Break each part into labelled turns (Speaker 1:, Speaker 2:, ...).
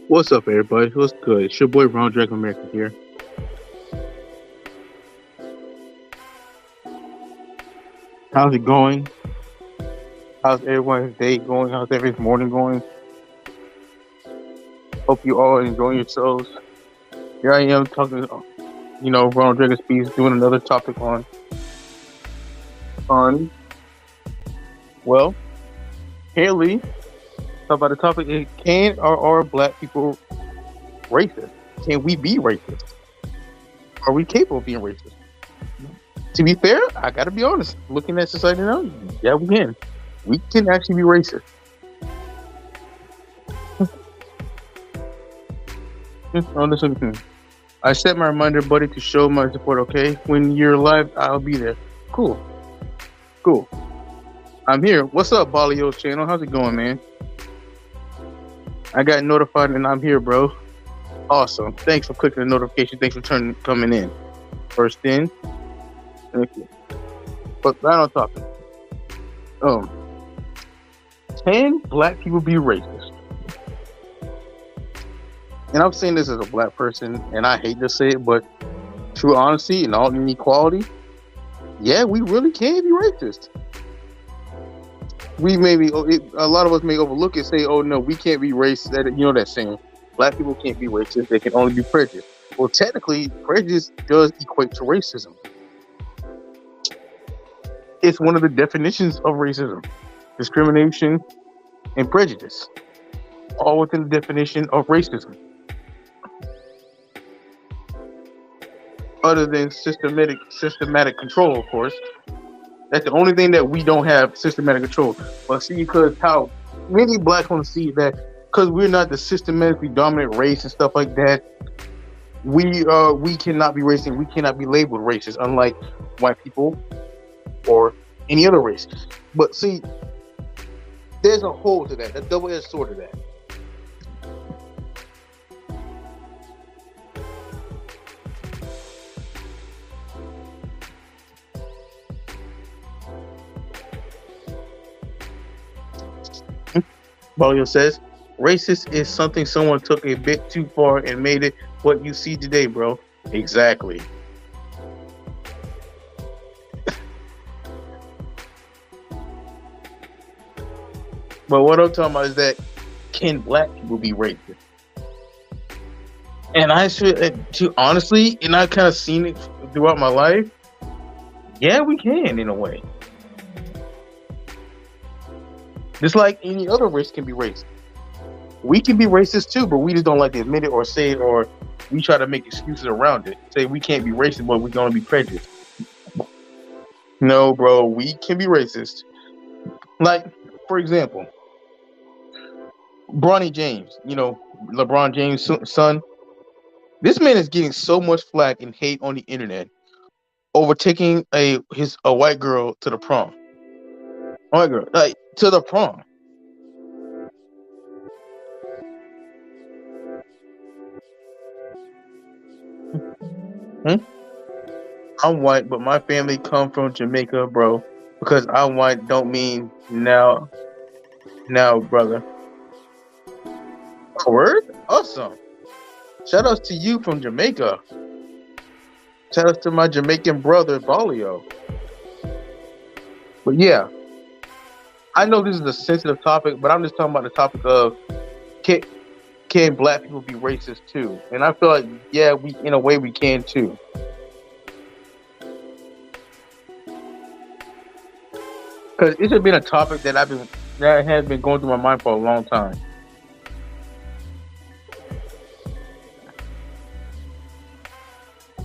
Speaker 1: What's up, everybody? What's good? It's your boy Ronald America here. How's it going? How's everyone's day going? How's everyone's morning going? Hope you all enjoying yourselves. Here I am talking, Ronald Speez doing another topic on well, Haley. Talk about the topic is can or are black people racist? Can we be racist? Are we capable of being racist? To be fair, I gotta be honest. Looking at society now, yeah, we can. We can actually be racist. Oh, listen. I set my reminder, buddy, to show my support. Okay, when you're live, I'll be there. Cool, cool. I'm here. What's up, Balio's channel? How's it going, man? I got notified and I'm here, bro. Awesome. Thanks for clicking the notification. Thanks for coming in. First in. Thank you. But right on topic. Can black people be racist? And I'm saying this as a black person, and I hate to say it, but true honesty and all inequality, yeah, we really can be racist. A lot of us may overlook it, say, "Oh no, we can't be racist." That saying, black people can't be racist; they can only be prejudiced. Well, technically, prejudice does equate to racism. It's one of the definitions of racism: discrimination and prejudice, all within the definition of racism. Other than systematic control, of course. That's the only thing that we don't have systematic control. But see, because how many blacks want to see that because we're not the systematically dominant race and stuff like that, we cannot be racist. We cannot be labeled racist, unlike white people or any other race. But see, there's a hole to that, a double-edged sword to that. Bolio says, racist is something someone took a bit too far and made it what you see today, bro. Exactly. But what I'm talking about is that can black people be racist? And I honestly, and I've kind of seen it throughout my life. Yeah, we can in a way. Just like any other race can be racist. We can be racist too, but we just don't like to admit it or say it, or we try to make excuses around it. Say we can't be racist, but we're going to be prejudiced. No, bro, we can be racist. Like, for example, Bronny James, LeBron James' son. This man is getting so much flack and hate on the internet over taking a white girl to the prom. A white girl, like, to the prom. I'm white, but my family come from Jamaica, bro. Because I'm white don't mean now, brother. A word? Awesome. Shout outs to you from Jamaica. Shout outs to my Jamaican brother, Balio. But yeah, I know this is a sensitive topic, but I'm just talking about the topic of can black people be racist too? And I feel like, yeah, in a way we can too. Because it has been a topic that has been going through my mind for a long time.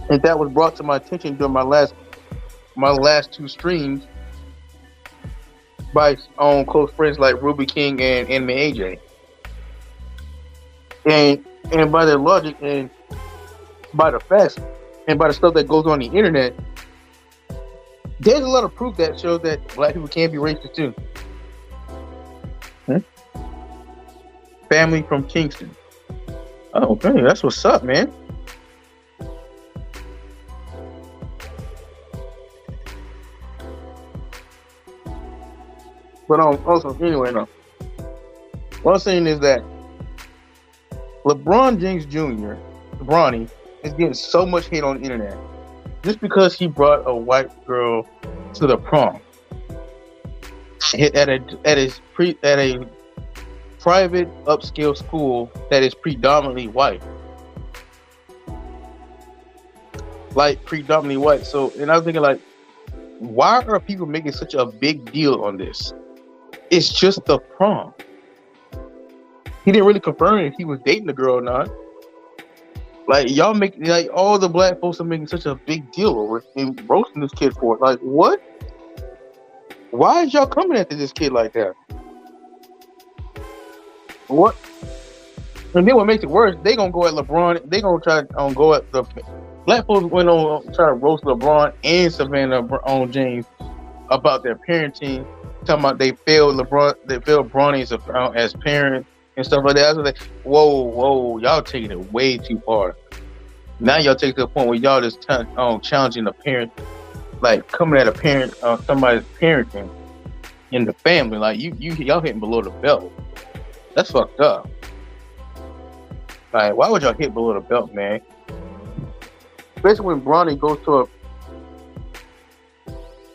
Speaker 1: And that was brought to my attention during my last two streams by close friends like Ruby King and Anime AJ. And by their logic and by the facts and by the stuff that goes on the internet, there's a lot of proof that shows that black people can be racist too. Family from Kingston. Oh, okay, that's what's up, man. But also, anyway, no. What I'm saying is that LeBron James Jr., Bronny, is getting so much hate on the internet just because he brought a white girl to the prom at a private upscale school that is predominantly white, like predominantly white. So, and I was thinking, like, why are people making such a big deal on this? It's just the prom. He didn't really confirm if he was dating the girl or not. Like, y'all make, like, all the black folks are making such a big deal over it and roasting this kid for it. Like, what? Why is y'all coming after this kid like that? What? And then what makes it worse, they gonna go at LeBron. They gonna try to go at the black folks went on try to roast LeBron and Savannah on James about their parenting, talking about they failed Bronny as parents and stuff like that. I was like, whoa, y'all taking it way too far. Now y'all take to the point where y'all just challenging the parent, like coming at a parent, somebody's parenting in the family. Like y'all hitting below the belt. That's fucked up. Like, why would y'all hit below the belt, man? Especially when Bronny goes to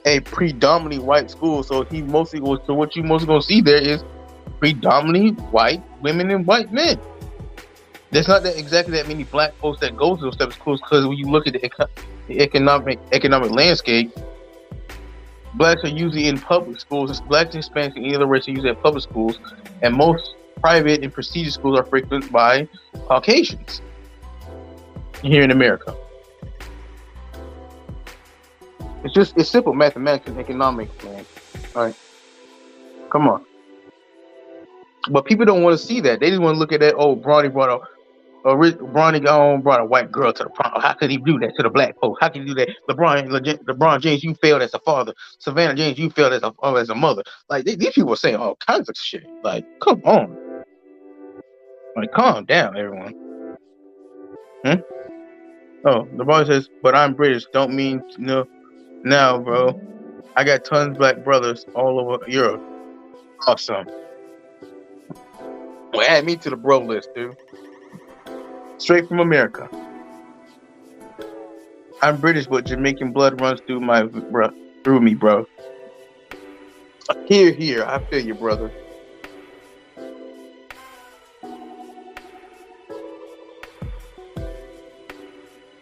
Speaker 1: a predominantly white school, so he mostly goes to what you mostly gonna see there is predominantly white women and white men. There's not exactly that many black folks that go to those types of schools, because when you look at the economic landscape, blacks are usually in public schools. Blacks and Hispanics and any other race are usually at public schools, and most private and prestigious schools are frequented by Caucasians here in America. It's simple mathematics and economics, man. All right, come on. But people don't want to see that. They just want to look at that. Oh, Bronny brought a white girl to the prom. How could he do that to the black folks? How can he do that? LeBron James, you failed as a father. Savannah James, you failed as a mother. Like, these people are saying all kinds of shit. Like, come on. Like, calm down, everyone. Oh, LeBron says, but I'm British. Don't mean no. Now, bro, I got tons of black brothers all over Europe. Awesome. Well, add me to the bro list, dude. Straight from America. I'm British, but Jamaican blood runs through me, bro. Here, I feel you, brother.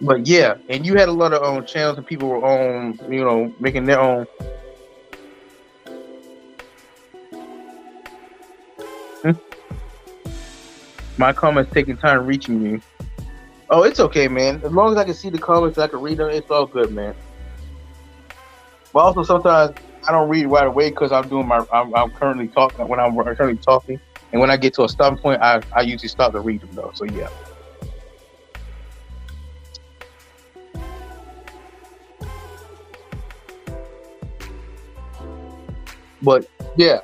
Speaker 1: But yeah, and you had a lot of channels and people were on, making their own. My comments taking time reaching you. Oh, it's okay, man. As long as I can see the comments, I can read them. It's all good, man. But also sometimes I don't read right away because I'm currently talking. When I'm currently talking, and when I get to a stopping point, I usually stop to read them though. So yeah. But yeah,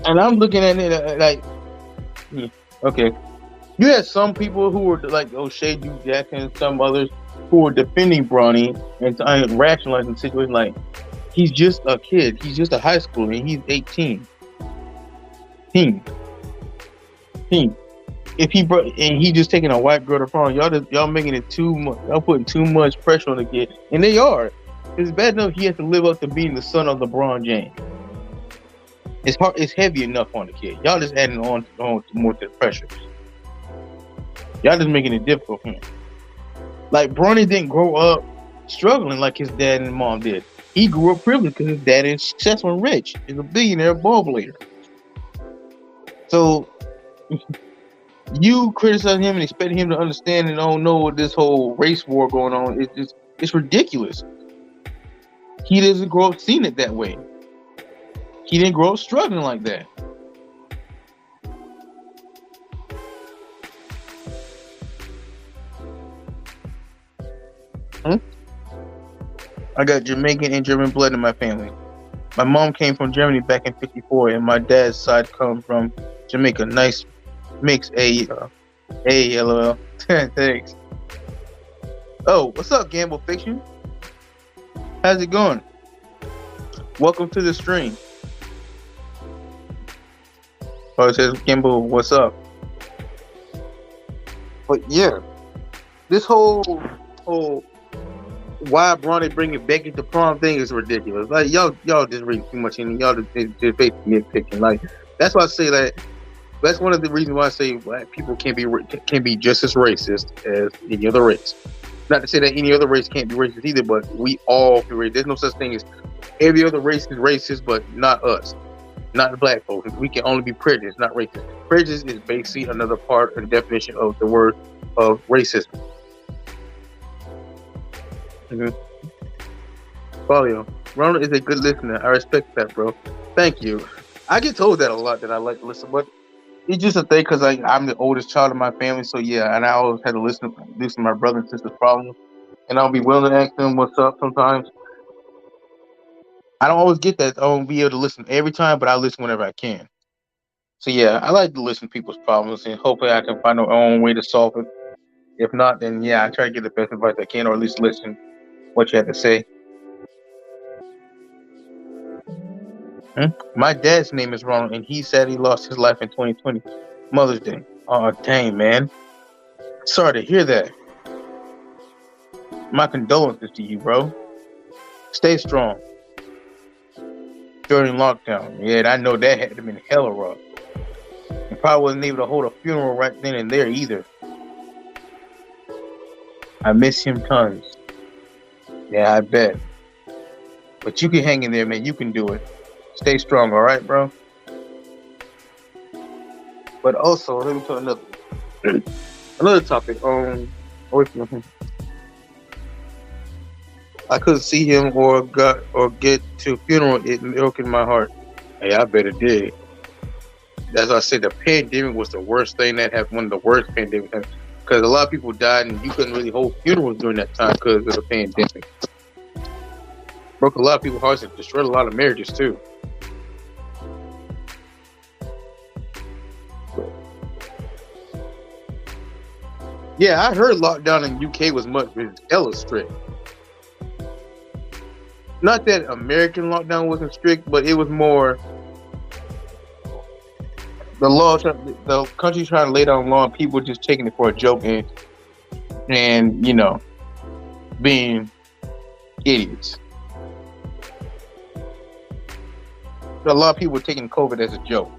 Speaker 1: and I'm looking at it like, okay, you had some people who were like O'Shea Duke Jackson and some others who were defending Bronny and rationalizing the situation like he's just a kid, he's just a high schooler, and he's 18. If he just taking a white girl to prom, y'all making it too much. Y'all putting too much pressure on the kid, and they are. It's bad enough he has to live up to being the son of LeBron James. It's hard. It's heavy enough on the kid. Y'all just adding on more to the pressure. Y'all just making it difficult for him. Like, Bronny didn't grow up struggling like his dad and mom did. He grew up privileged because his dad is successful and rich. He's a billionaire ball player. So you criticize him and expect him to understand and don't know what this whole race war going on. It's ridiculous. He doesn't grow up seeing it that way. He didn't grow up struggling like that. I got Jamaican and German blood in my family. My mom came from Germany back in '54, and my dad's side comes from Jamaica. Nice mix, LOL. Thanks. Oh, what's up, Gamble Fiction? How's it going? Welcome to the stream. Oh, it says Gimbal, what's up? But yeah, this whole why Bronny bringing Becky to prom thing is ridiculous. Like y'all just read too much and y'all just basically nitpicking. Like that's why I say that. That's one of the reasons why I say black people can be just as racist as any other race. Not to say that any other race can't be racist either, but we all be racist. There's no such thing as every other race is racist, but not us, not the black folks. We can only be prejudiced, not racist. Prejudice is basically another part of the definition of the word of racism. Mm-hmm. Folio, Ronald is a good listener. I respect that, bro. Thank you. I get told that a lot that I like to listen, but it's just a thing because I'm the oldest child of my family, so yeah, and I always had to listen to my brother and sister's problems, and I'll be willing to ask them what's up sometimes. I don't always get that. I won't be able to listen every time, but I listen whenever I can. So yeah, I like to listen to people's problems, and hopefully I can find my own way to solve it. If not, then yeah, I try to get the best advice I can, or at least listen what you have to say. My dad's name is Ronald, and he said he lost his life in 2020, Mother's Day. Oh dang, man. Sorry to hear that. My condolences to you, bro. Stay strong during lockdown. Yeah, I know that had to been hella rough. And probably wasn't able to hold a funeral right then and there either. I miss him tons. Yeah, I bet. But you can hang in there, man. You can do it. Stay strong, all right, bro? But also, let me tell another topic. I couldn't see him or get to a funeral. It broke in my heart. Hey, I bet it did. As I said, the pandemic was the worst thing that happened. One of the worst pandemics, because a lot of people died, and you couldn't really hold funerals during that time because of the pandemic. Broke a lot of people's hearts and destroyed a lot of marriages too. Yeah, I heard lockdown in UK was much hella strict. Not that American lockdown wasn't strict, but it was more the country trying to lay down law, and people just taking it for a joke and being idiots. A lot of people were taking COVID as a joke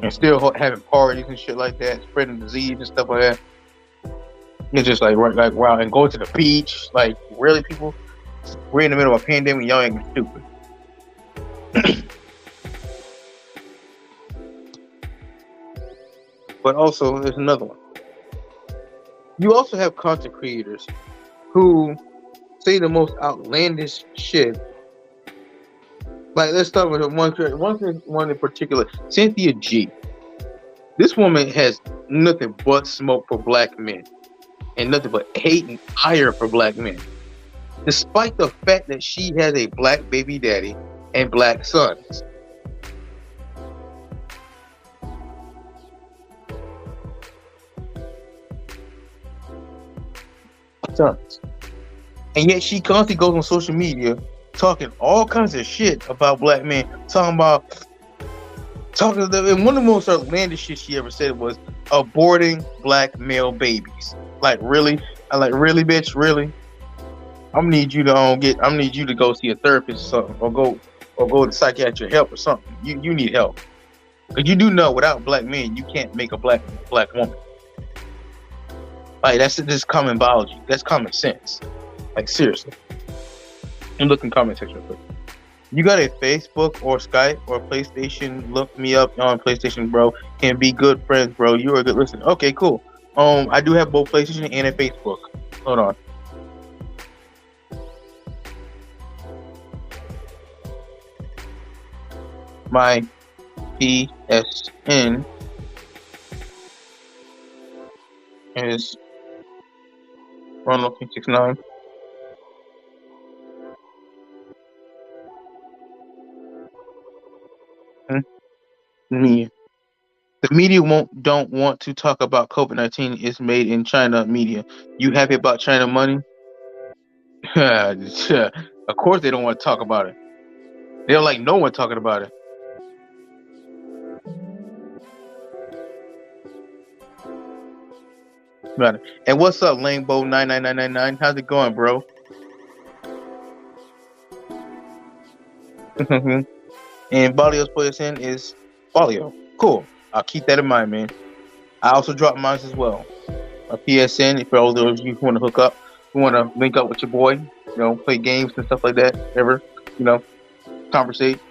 Speaker 1: and still having parties and shit like that, spreading disease and stuff like that. It's just like wow, and going to the beach. Like, really, people? We're in the middle of a pandemic, y'all ain't stupid. But also, there's another one. You also have content creators who say the most outlandish shit. Like, let's start with one in particular, Cynthia G. This woman has nothing but smoke for black men and nothing but hate and ire for black men, despite the fact that she has a black baby daddy and black sons. And yet she constantly goes on social media talking all kinds of shit about black men, talking to them. And one of the most outlandish shit she ever said was aborting black male babies. Like, really? Really, bitch? Really? I'm gonna need you to go see a therapist or something, or go to psychiatric help or something. You need help. Because you do know without black men you can't make a black woman. Like, that's just common biology. That's common sense. Like, seriously. And look in comment section real quick. You got a Facebook or Skype or PlayStation? Look me up on PlayStation, bro. Can be good friends, bro. You are a good listener. Okay, cool. I do have both PlayStation and a Facebook. Hold on. My PSN is Ronald 69. Me. The media don't want to talk about COVID-19. It's made in China media. You happy about China money? Of course they don't want to talk about it. They don't like no one talking about it. Got it. And what's up, Lambo 99999? How's it going, bro? And Balio's PSN is Balio. Cool. I'll keep that in mind, man. I also dropped mine as well. A PSN, for all those of you who want to hook up, who want to link up with your boy, play games and stuff like that, ever, conversate.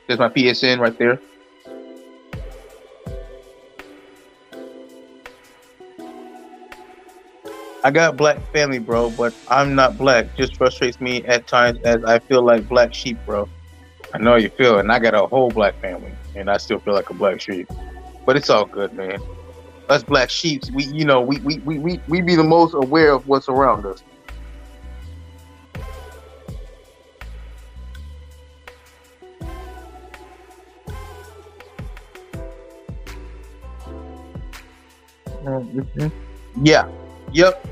Speaker 1: There's my PSN right there. I got black family, bro, but I'm not black. Just frustrates me at times as I feel like black sheep, bro. I know you feel it, and I got a whole black family, and I still feel like a black sheep. But it's all good, man. Us black sheeps, we be the most aware of what's around us. Yeah. Yep.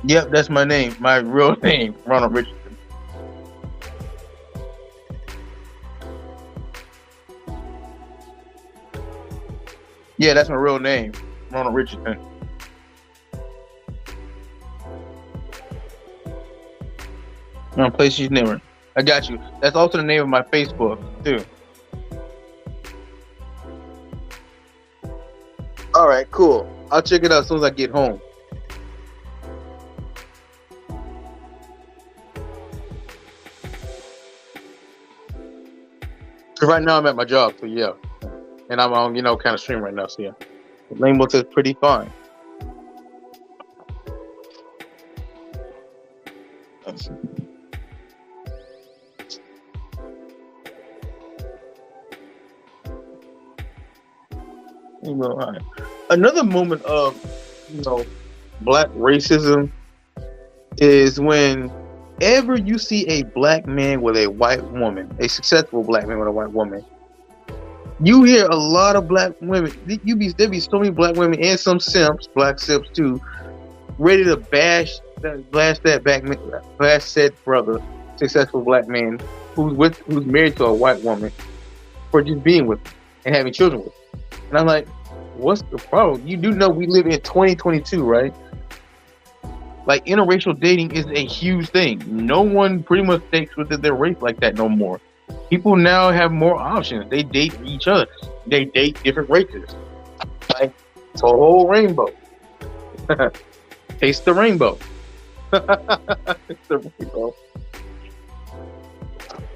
Speaker 1: Yep, that's my name. My real name, Ronald Richardson. Yeah, that's my real name, Ronald Richardson. PlayStation Network. I got you. That's also the name of my Facebook too. All right, cool. I'll check it out as soon as I get home. Right now I'm at my job, so yeah. And I'm on, kind of stream right now, so yeah. The Rainbow is pretty fine. Another moment of, black racism is whenever you see a black man with a white woman, a successful black man with a white woman, you hear a lot of black women. There be so many black women and some simps, black simps too, ready to bash said brother, successful black man who's married to a white woman for just being with him and having children with him. And I'm like, what's the problem? You do know we live in 2022, right? Like, interracial dating is a huge thing. No one pretty much takes with their race like that no more. People now have more options. They date each other. They date different races. Like, it's a whole rainbow. Taste the rainbow. Taste the rainbow.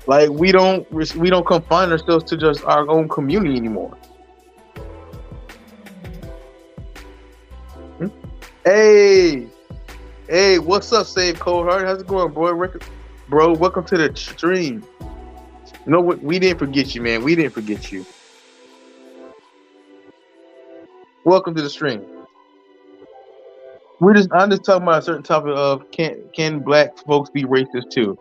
Speaker 1: Like, we don't confine ourselves to just our own community anymore. Hey, what's up, Save Cold Heart? How's it going, bro? Welcome to the stream. You know what? We didn't forget you, man. We didn't forget you. Welcome to the stream. I'm just talking about a certain topic of can black folks be racist too?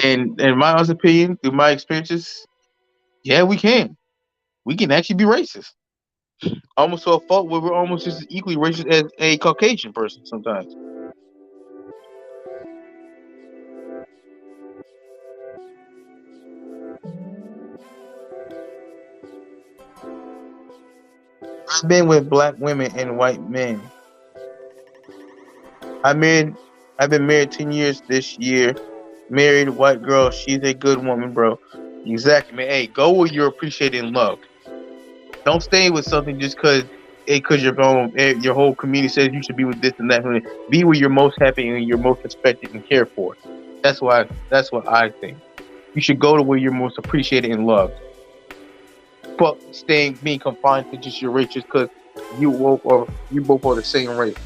Speaker 1: And in my honest opinion, through my experiences, yeah, we can. We can actually be racist. Almost to a fault where we're almost just as equally racist as a Caucasian person sometimes. I've been with black women and white men. I've been married 10 years this year. Married white girl. She's a good woman, bro. Exactly, man. Hey, go where you're appreciated and loved. Don't stay with something just because your whole community says you should be with this and that. Be where you're most happy and you're most respected and cared for. That's what I think. You should go to where you're most appreciated and loved. But being confined to just your race just because you both are the same race.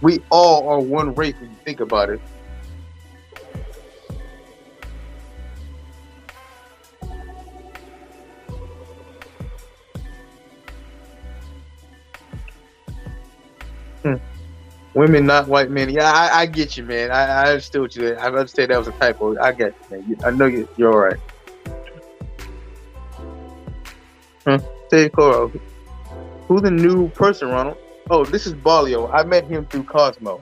Speaker 1: We all are one race when you think about it. Women, not white men. Yeah, I get you, man. I understood what you did. I understand that was a typo. I get you, man. I know you're all right. Say Coro. Who's the new person, Ronald? Oh, this is Balio. I met him through Cosmo.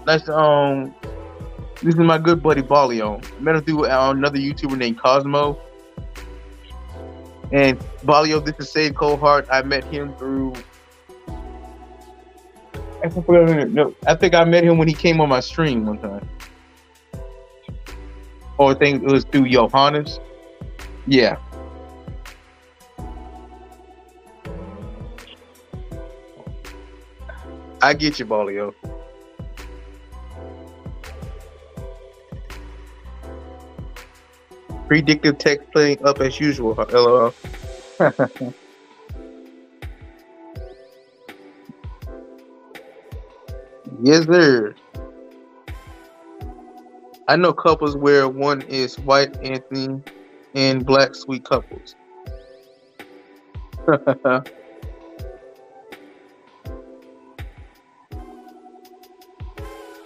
Speaker 1: Nice. This is my good buddy Balio. I met him through another YouTuber named Cosmo. And Balio, this is Save Cold Heart. I met him through. I think I met him when he came on my stream one time. Or I think it was through Johannes. Yeah. I get you, Balio. Predictive text playing up as usual. LOL. Yes, sir. I know couples where one is white Anthony and black sweet couples.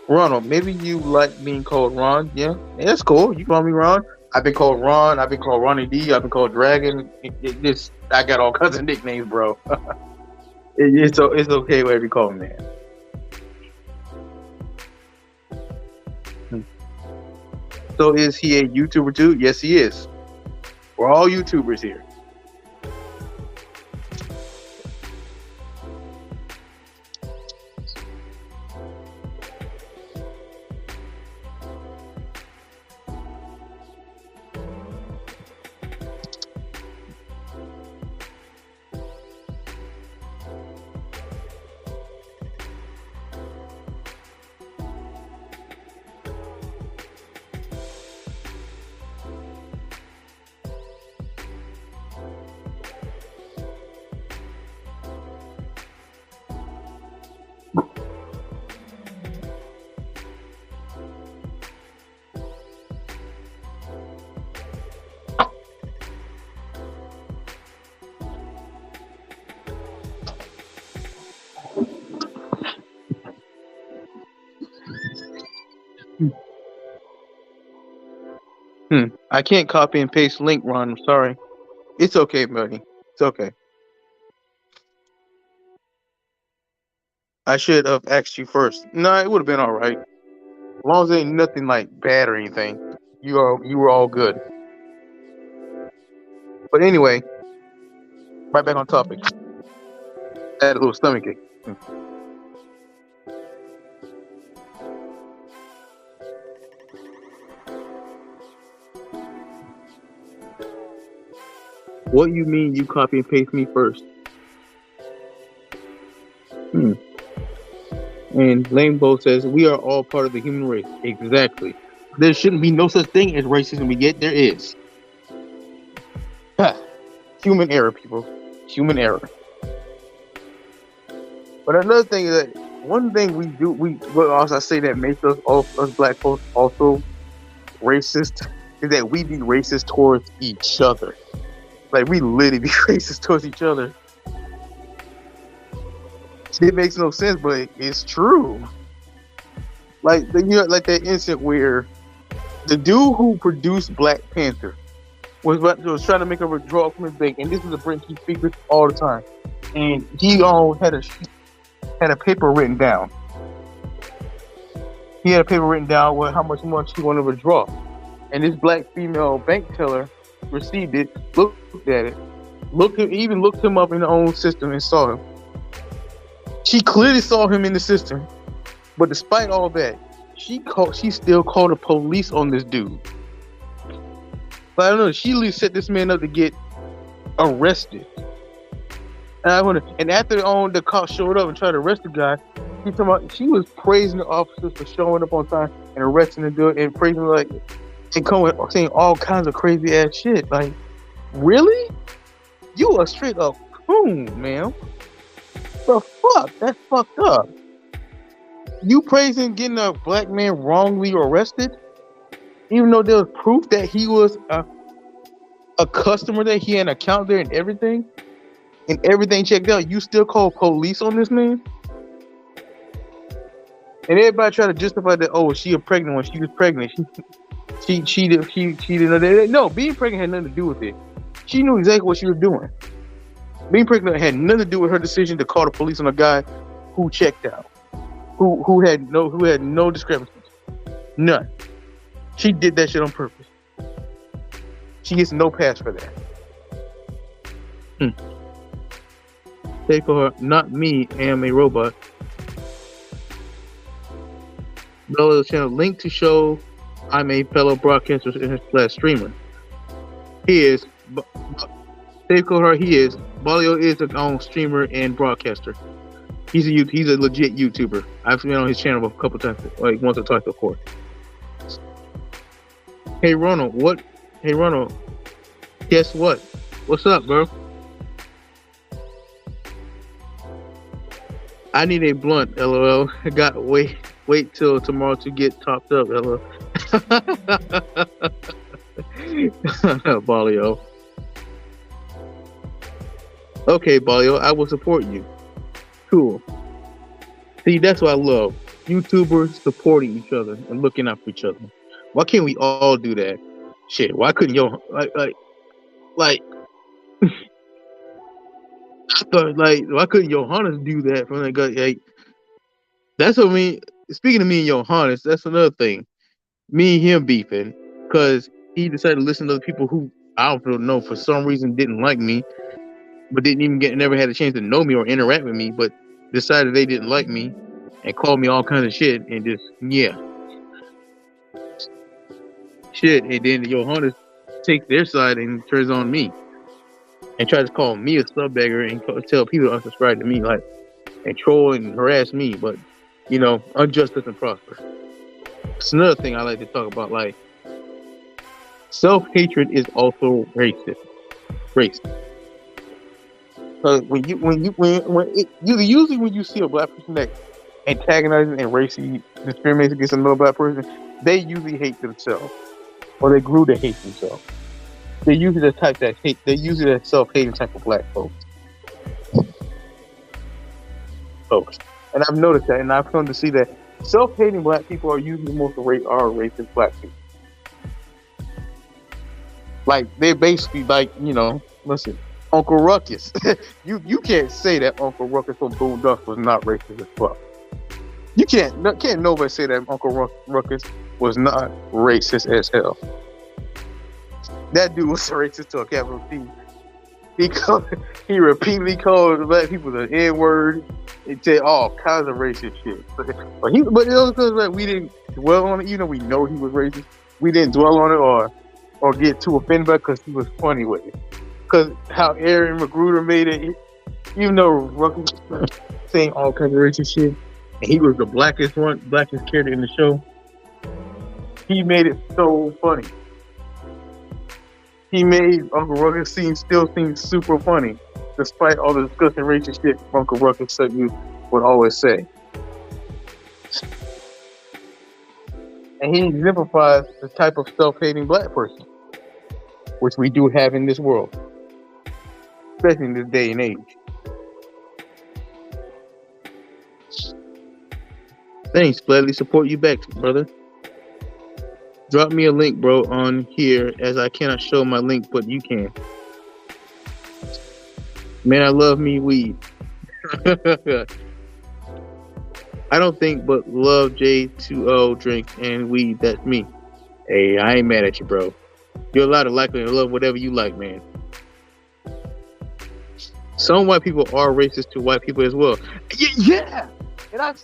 Speaker 1: Ronald, maybe you like being called Ron. Yeah, that's cool. You call me Ron. I've been called Ron. I've been called Ronnie D. I've been called Dragon. I got all kinds of nicknames, bro. It's okay whatever you call me, man. So is he a YouTuber too? Yes, he is. We're all YouTubers here. I can't copy and paste link, Ron. I'm sorry. It's okay, buddy. It's okay. I should have asked you first. No, it would have been all right. As long as there ain't nothing like bad or anything, you were all good. But anyway, right back on topic. I had a little stomachache. What you mean you copy and paste me first? And Lambo says we are all part of the human race. Exactly. There shouldn't be no such thing as racism, but yet there is. Human error, people. Human error. But another thing is that one thing we do, also I say that makes us black folks also racist is that we be racist towards each other. Like we literally be racist towards each other. It makes no sense, but it's true. Like like that incident where the dude who produced Black Panther was trying to make a withdrawal from his bank, and this is a Brent he speaks with all the time. And he had a paper written down. He had a paper written down with how much he wanted to withdraw. And this black female bank teller received it, looked at it, even looked him up in the own system and saw him. She clearly saw him in the system, but despite all that, she still called the police on this dude. But I don't know. She at least set this man up to get arrested. And after the cops showed up and tried to arrest the guy, she was praising the officers for showing up on time and arresting the dude and praising and saying all kinds of crazy ass shit. Like, really? You a straight up coon, man. The fuck? That's fucked up. You praising getting a black man wrongly arrested, even though there was proof that he was a customer there, he had an account there and everything checked out. You still call police on this man? And everybody try to justify that. Oh, she a pregnant when she was pregnant. She didn't know that. No, being pregnant had nothing to do with it. She knew exactly what she was doing. Being pregnant had nothing to do with her decision to call the police on a guy who checked out, who had no discrepancies, none. She did that shit on purpose. She gets no pass for that. Hmm. They call her not me, am a robot. Below the channel link to show I'm a fellow broadcaster slash streamer. He is. Dave called her. He is. Balio is his own streamer and broadcaster. He's a legit YouTuber. I've been on his channel a couple times, like once or twice before. Hey Ronald, what? Hey Ronald, guess what? What's up, bro? I need a blunt, LOL. I got wait till tomorrow to get topped up, LOL. Balio. Okay, Balio, I will support you. Cool. See, that's what I love. YouTubers supporting each other and looking out for each other. Why can't we all do that? Shit, why couldn't like I thought why couldn't Johannes do that from like that's what I mean. Speaking of me and Johannes, that's another thing. Me and him beefing because he decided to listen to the people who I don't know for some reason didn't like me, but never had a chance to know me or interact with me, but decided they didn't like me and called me all kinds of shit and just shit. And then Johannes takes their side and turns on me and tries to call me a subbagger and tell people to unsubscribe to me, like, and troll and harass me. But unjust doesn't prosper. It's another thing I like to talk about. Like, self-hatred is also racist. Usually when you see a black person that antagonizing and racially discriminates against another black person, they usually hate themselves, or they grew to hate themselves. They usually the type that hate. They usually that self-hating type of black folks. And I've noticed that, and I've come to see that self-hating black people are usually most racist black people. Like, they're basically like, listen, Uncle Ruckus. you can't say that Uncle Ruckus from Boondocks was not racist as fuck. You can't nobody say that Uncle Ruckus was not racist as hell. That dude was racist to a capital T. He repeatedly called black people the N-word and said all kinds of racist shit. But it was because we didn't dwell on it, even though we know he was racist. We didn't dwell on it or get too offended by it because he was funny with it. Because how Aaron Magruder made it, even though Ruckus was saying all kinds of racist shit, and he was the blackest character in the show, he made it so funny. He made Uncle Ruckus still seem super funny, despite all the disgusting racist shit Uncle Ruckus would always say. And he exemplifies the type of self-hating black person, which we do have in this world, especially in this day and age. Thanks, gladly support you back, brother. Drop me a link, bro, on here, as I cannot show my link, but you can. Man, I love me weed. I don't think but love J2O drink and weed. That's me. Hey, I ain't mad at you, bro. You're allowed to like and love whatever you like, man. Some white people are racist to white people as well. Yeah. And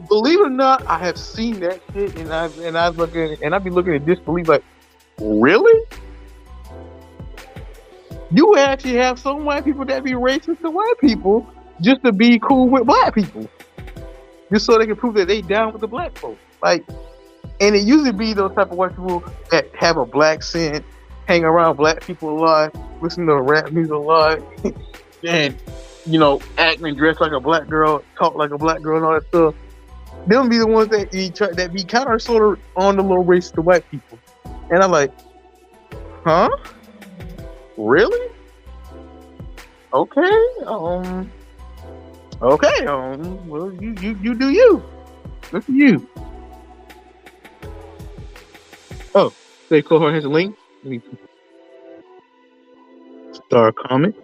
Speaker 1: believe it or not, I have seen that shit, and I be looking at disbelief, like, really? You actually have some white people that be racist to white people just to be cool with black people, just so they can prove that they down with the black folks. Like, and it usually be those type of white people that have a black scent, hang around black people a lot, listen to rap music a lot, and act and dress like a black girl, talk like a black girl, and all that stuff. Them be the ones that be kind of sort of on the low racist to white people. And I'm like, huh? Really? Okay. Okay. Well, you do you. Good for you. Oh, say cohort has a link. Let me start a comment.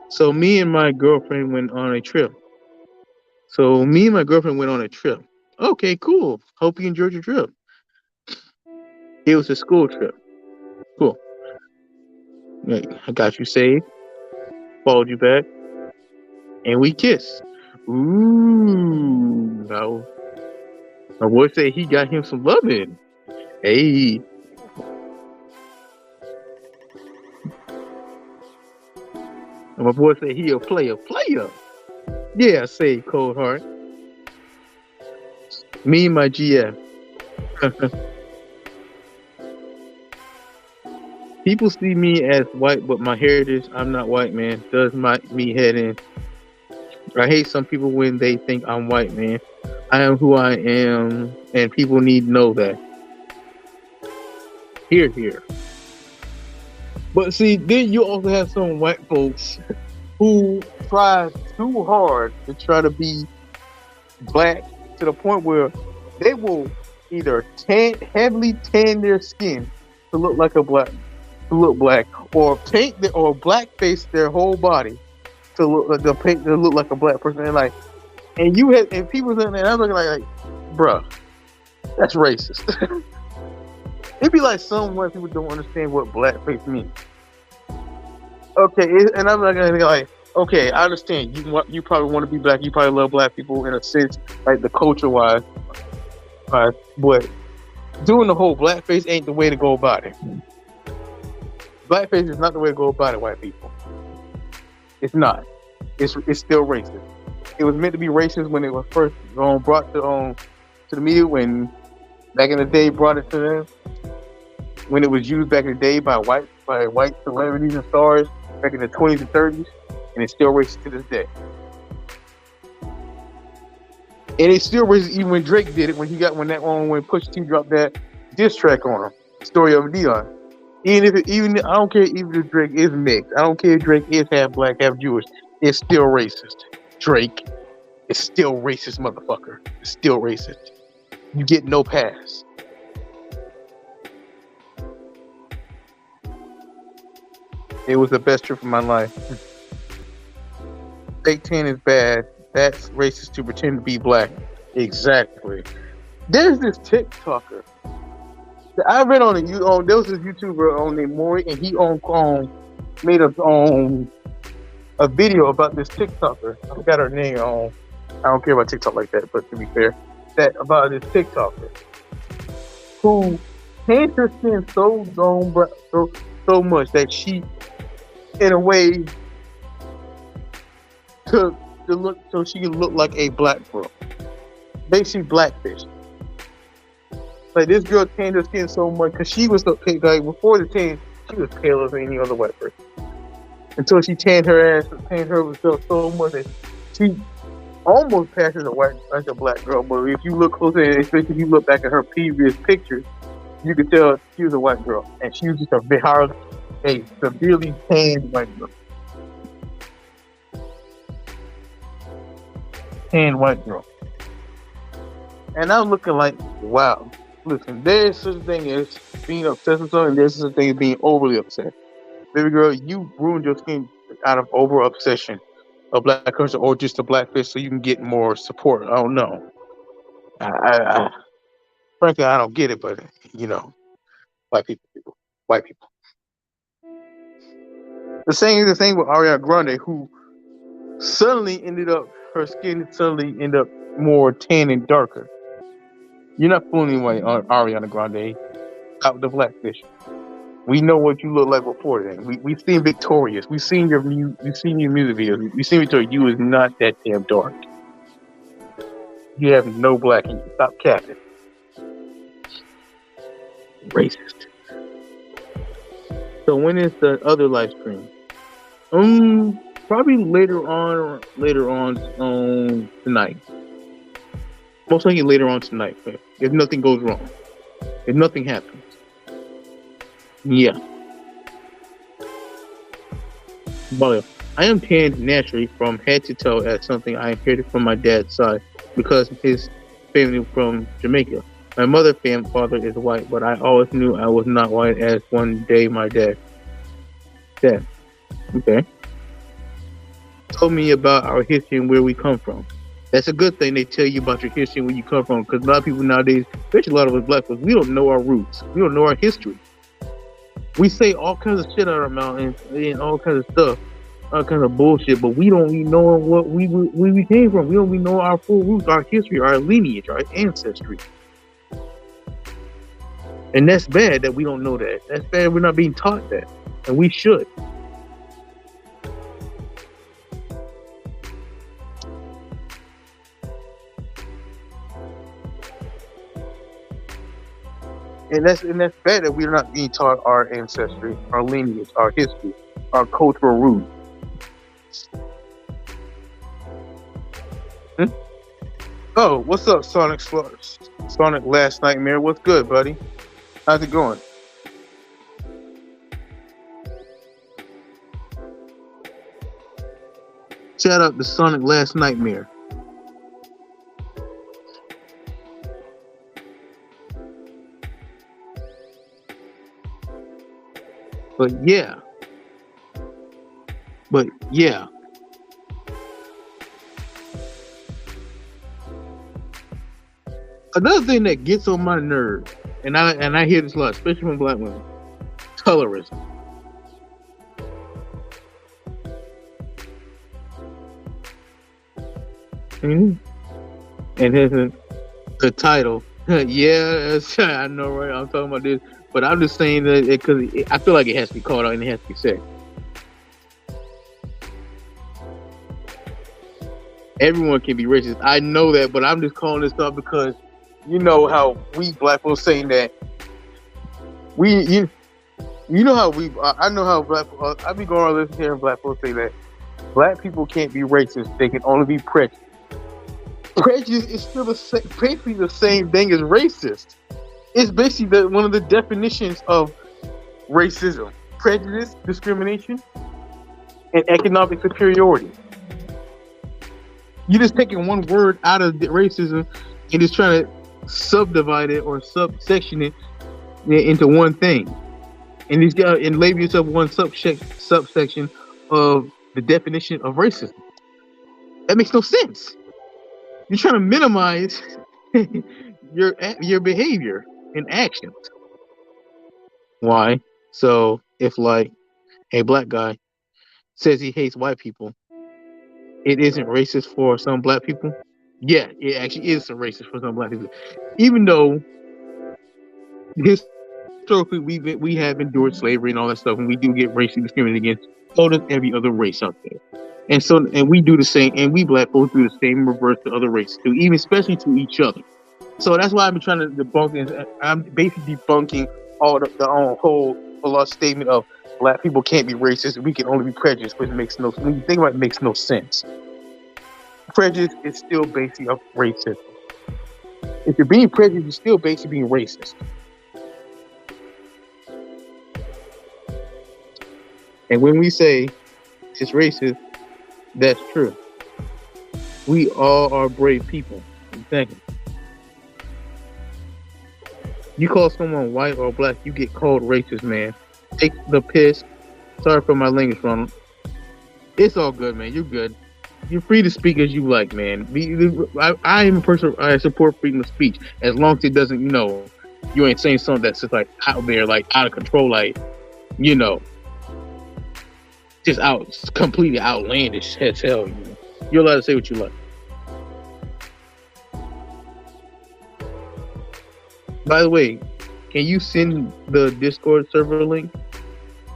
Speaker 1: So me and my girlfriend went on a trip. Okay, cool. Hope you enjoyed your trip. It was a school trip. Cool. Like, I got you saved, followed you back, and we kissed. Ooh, now my boy said he got him some loving. Hey, and my boy said he a player. Yeah, I say cold heart. Me and my GF. People see me as white, but my heritage, I'm not white, man. Does me head in. I hate some people when they think I'm white, man. I am who I am, and people need to know that. Here. But see, then you also have some white folks who try too hard to try to be black to the point where they will either heavily tan their skin to look like black, or paint or blackface their whole body to look like a black person. And people and I'm looking like, bruh, that's racist. It'd be like some white people don't understand what blackface means. Okay, and I'm not gonna be like, okay, I understand you probably want to be black, you probably love black people in a sense, like the culture wise, but doing the whole blackface ain't the way to go about it. Blackface is not the way to go about it, white people. It's not. It's still racist. It was meant to be racist when it was first brought to the media, when back in the day brought it to them, when it was used back in the day by white celebrities and stars back in the 20s and 30s, and it's still racist to this day. And it's still racist even when Drake did it, when Pusha T dropped that diss track on him, Story of Dion. I don't care if Drake is mixed. I don't care if Drake is half black, half Jewish. It's still racist. Drake is still racist, motherfucker. It's still racist. You get no pass. It was the best trip of my life. Fake tan is bad. That's racist to pretend to be black. Exactly. There's this TikToker. I read there was this YouTuber named Maury, and he made a video about this TikToker. I forgot her name. I don't care about TikTok like that, but to be fair, about this TikToker who tanned her skin so much that she, in a way, took to look so she could look like a black girl, basically blackfish. Like, this girl tanned her skin so much because she was so pale. Like, before the tan, she was pale as any other white person. Until she tanned her so much that she almost passes a black girl. But if you look closer, especially if you look back at her previous pictures, you could tell she was a white girl, and she was just a severely tanned white girl. Tanned white girl. And I'm looking like, wow. Listen, there's such a thing as being obsessed with something, and there's such a thing as being overly obsessed. Baby girl, you ruined your skin out of over obsession of black culture, or just a blackfish so you can get more support. I don't know. Frankly, I don't get it, but white people. The same with Ariana Grande, who her skin suddenly ended up more tan and darker. You're not fooling anyone on Ariana Grande. Out the blackfish. We know what you look like before then. We've seen Victorious. We've seen your music videos. We've seen Victoria. You is not that damn dark. You have no black in you. Stop capping. Racist. So when is the other live stream? Probably later on tonight. Most likely later on tonight, if nothing goes wrong. If nothing happens. Yeah. But I am tanned naturally from head to toe as something I inherited from my dad's side because of his family from Jamaica. My father is white, but I always knew I was not white as one day my dad. Okay. Told me about our history and where we come from. That's a good thing. They tell you about your history and where you come from, because a lot of people nowadays, especially a lot of us black folks, we don't know our roots. We don't know our history. We say all kinds of shit out of our mouth and all kinds of stuff, all kinds of bullshit, but we don't even know what where we came from. We don't even know our full roots, our history, our lineage, our ancestry. And that's bad that we don't know that. That's bad we're not being taught that. And we should. And that's bad that we're not being taught our ancestry, our lineage, our history, our cultural roots. Hmm? Oh, what's up, Sonic Last Nightmare? What's good, buddy? How's it going? Shout out to Sonic Last Nightmare. But yeah, but yeah. Another thing that gets on my nerves, and I hear this a lot, especially from black women, colorism. Mhm. And here's the title. Yeah, I know, right? I'm talking about this, but I'm just saying that because I feel like it has to be called out and it has to be said. Everyone can be racist. I know that, but I'm just calling this out because you know how we black folks saying that we you know how I know how black I be going around listening to black folks say that black people can't be racist. They can only be prejudiced. Prejudice is still basically the same thing as racist. It's basically one of the definitions of racism: prejudice, discrimination, and economic superiority. You're just taking one word out of racism and just trying to subdivide it or subsection it into one thing, and label yourself one subsection of the definition of racism. That makes no sense. You're trying to minimize your behavior and actions. Why? So if like a black guy says he hates white people, it isn't racist for some black people. Yeah, it actually is some racist for some black people, even though historically we have endured slavery and all that stuff, and we do get racially discriminated against. So does every other race out there. And we do the same, and we black folks do the same reverse to other races too, even especially to each other. So that's why I've been trying to debunk this. I'm basically debunking all the whole statement of black people can't be racist, we can only be prejudiced, which makes no when you think about it, makes no sense. Prejudice is still basically of racism. If you're being prejudiced, you're still basically being racist. And when we say it's racist, that's true. We all are brave people. Exactly. You call someone white or black, you get called racist, man. Take the piss. Sorry for my language, Ronald. It's all good, man. You're good. You're free to speak as you like, man. I am a person. I support freedom of speech as long as it doesn't, you ain't saying something that's just like out there, like out of control, like, just completely outlandish as hell. You're allowed to say what you like. By the way, can you send the Discord server link?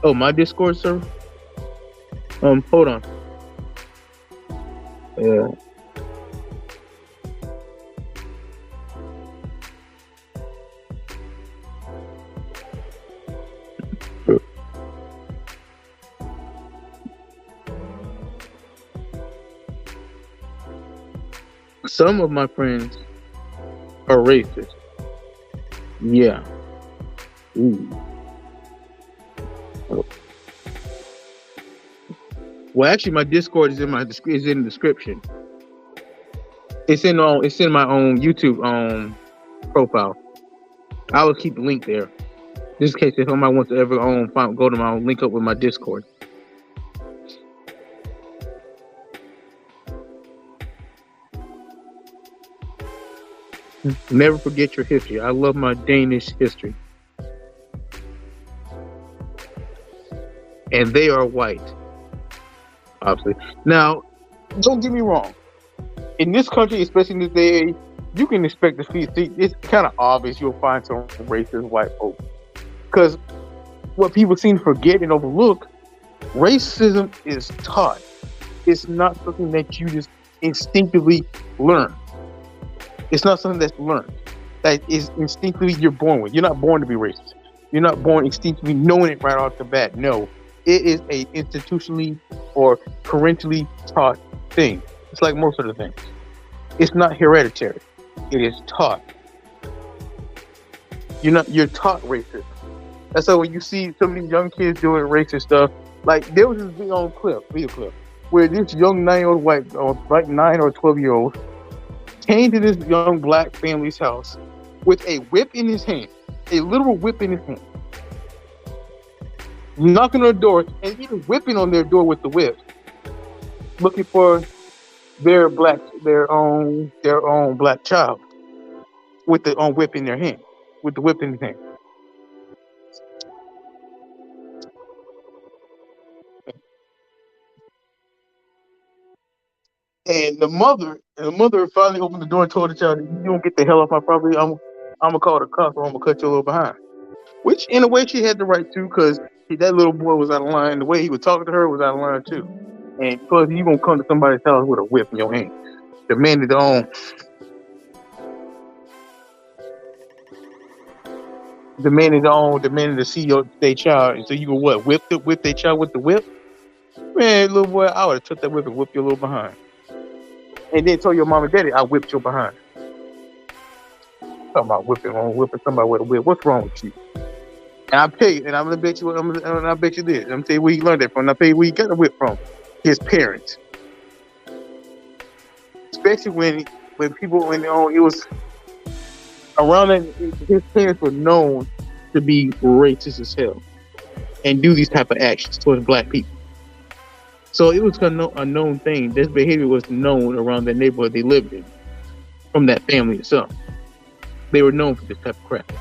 Speaker 1: Oh, my Discord server? Hold on. Yeah. Some of my friends are racist. Yeah. Ooh. Oh. Well, actually, my Discord is in the description. It's in my own YouTube profile. I will keep the link there, just in case if somebody wants to ever go to my own link up with my Discord. Never forget your history. I love my Danish history. and they are white, obviously. Now, don't get me wrong. In this country, especially in this day and age, you can expect to see. It's kind of obvious you'll find some racist white folks because what people seem to forget and overlook, racism is taught. It's not something that you just instinctively learn. It's not something that's learned. That is instinctively you're born with. You're not born to be racist. You're not born instinctively knowing it right off the bat. No, it is a institutionally or parentally taught thing. It's like most of the things. It's not hereditary. It is taught. You're taught racism. That's why when you see some of these young kids doing racist stuff, like there was this video clip, where this young 9-year-old white, or like 9 or 12-year-old, came to this young black family's house with a whip in his hand, a literal whip in his hand, knocking on the door and even whipping on their door with the whip, looking for their own black child with the whip in their hand, with the whip in his hand. And the mother finally opened the door and told the child, "You don't get the hell off my property. I'm gonna call the cops or I'm gonna cut you a little behind." Which, in a way, she had the right to, because that little boy was out of line. The way he was talking to her was out of line too. And plus, you gonna come to somebody's house with a whip in your hand, demanded to see their child, and so you go what? Whip their child with the whip? Man, little boy, I would have took that whip and whipped your little behind. And then told your mom and daddy, I whipped your behind. Talking about whipping somebody with a whip. What's wrong with you? And I tell you, and I'm gonna bet you, I bet you this. I'm gonna tell you where he learned that from. I tell you where he got the whip from. His parents. Especially when it was around that, his parents were known to be racist as hell and do these type of actions towards black people. So it was a known thing. This behavior was known around the neighborhood they lived in, from that family itself. They were known for this type of crap.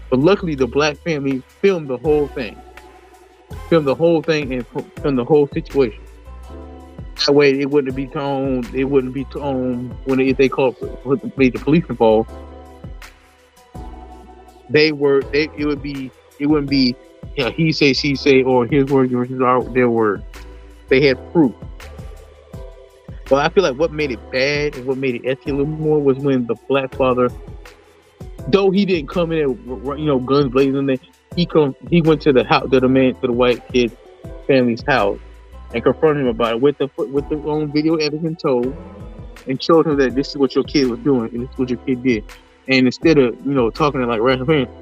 Speaker 1: But luckily, the black family filmed the whole thing and filmed the whole situation. That way, it wouldn't be told. It wouldn't be told if they called the police involved. It wouldn't be he say, she say, or his word versus their word. They had proof. But I feel like what made it bad and what made it escalate a little more was when the black father, though he didn't come in there, guns blazing, he went to the white kid family's house and confronted him about it with the own video evidence told, and showed him that this is what your kid was doing and this is what your kid did. And instead of talking to like rational parents,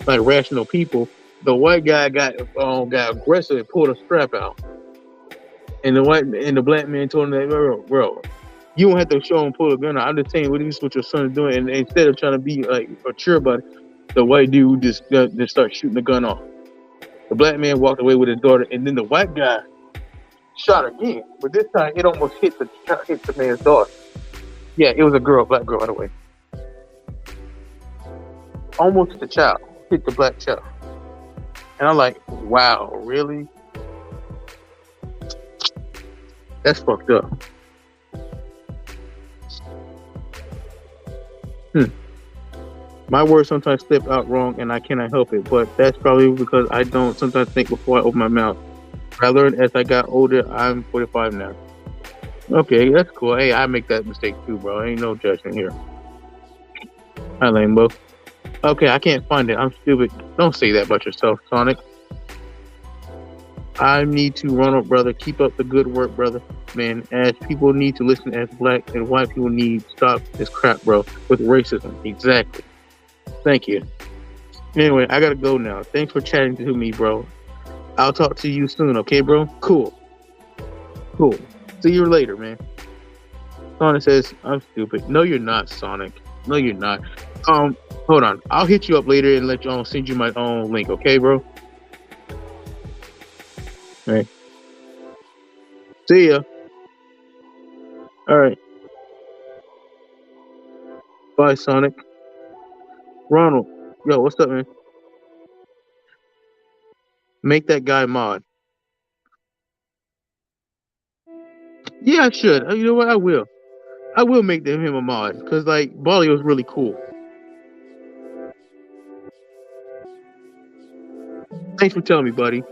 Speaker 1: like rational people, the white guy got aggressive and pulled a strap out, and the black man told him that, bro, you don't have to show him pull a gun out. I'm just saying this is what your son is doing. And instead of trying to be like mature about it, the white dude just started shooting the gun off. The black man walked away with his daughter, and then the white guy shot again, but this time it almost hit the man's daughter. Yeah, it was a black girl, by the way. Almost the child hit the black child, and I'm like, wow, really? That's fucked up. My words sometimes slip out wrong, and I cannot help it, but that's probably because I don't sometimes think before I open my mouth. I learned as I got older. I'm 45 now. Okay, that's cool. Hey, I make that mistake too, bro. Ain't no judgment here. Hi, Lambo. Okay, I can't find it. I'm stupid. Don't say that about yourself, Sonic. I need to, Ronald, brother. Keep up the good work, brother. Man, as people need to listen, as black and white people need to stop this crap, bro, with racism. Exactly. Thank you. Anyway, I gotta go now. Thanks for chatting to me, bro. I'll talk to you soon, okay, bro? Cool. See you later, man. Sonic says, I'm stupid. No, you're not, Sonic. No, you're not. Hold on. I'll hit you up later and let you send you my own link, okay, bro? All right. See ya. All right. Bye, Sonic. Ronald, yo, what's up, man? Make that guy mod. Yeah, I should. You know what? I will. I will make him a mod because like Bali was really cool. Thanks for telling me, buddy.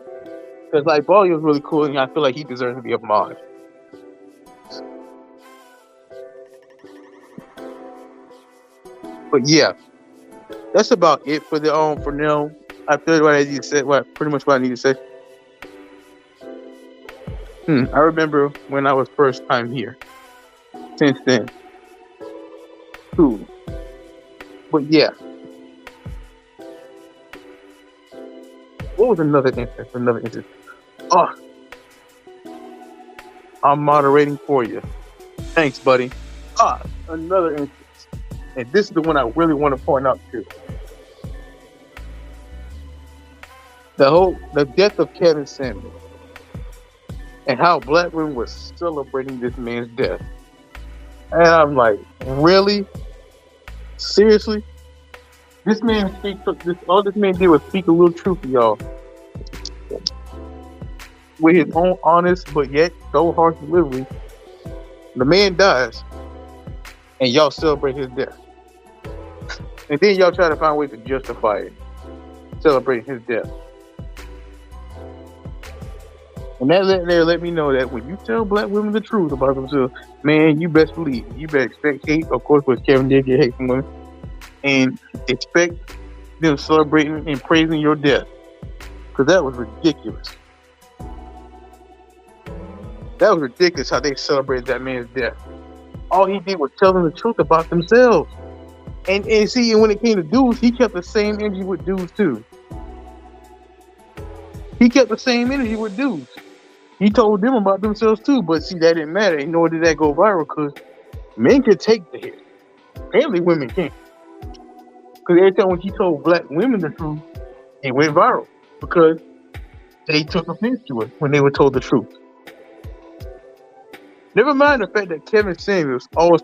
Speaker 1: Because like Bali was really cool, and I feel like he deserves to be a mod. But yeah, that's about it for the for now. I feel what I need to say. What pretty much what I need to say. I remember when I was first time here. Since then, cool. But yeah, what was another instance? Another instance. Oh, I'm moderating for you. Thanks, buddy. Another instance, and this is the one I really want to point out to. The death of Kevin Samuels, and how black women were celebrating this man's death. And I'm like, really? Seriously? This man all this man did was speak a little truth to y'all. With his own honest but yet so harsh delivery. The man dies, and y'all celebrate his death. And then y'all try to find ways to justify it. Celebrating his death. And that let me know that when you tell black women the truth about themselves, man, you best believe. You better expect hate, of course, because Kevin did get hate from women. And expect them celebrating and praising your death. Because that was ridiculous. That was ridiculous how they celebrated that man's death. All he did was tell them the truth about themselves. And see, when it came to dudes, he kept the same energy with dudes too. He kept the same energy with dudes. He told them about themselves too, but see, that didn't matter. And nor did that go viral because men could take the hit. Apparently, women can't. Because every time when he told black women the truth, it went viral because they took offense to it when they were told the truth. Never mind the fact that Kevin Samuels always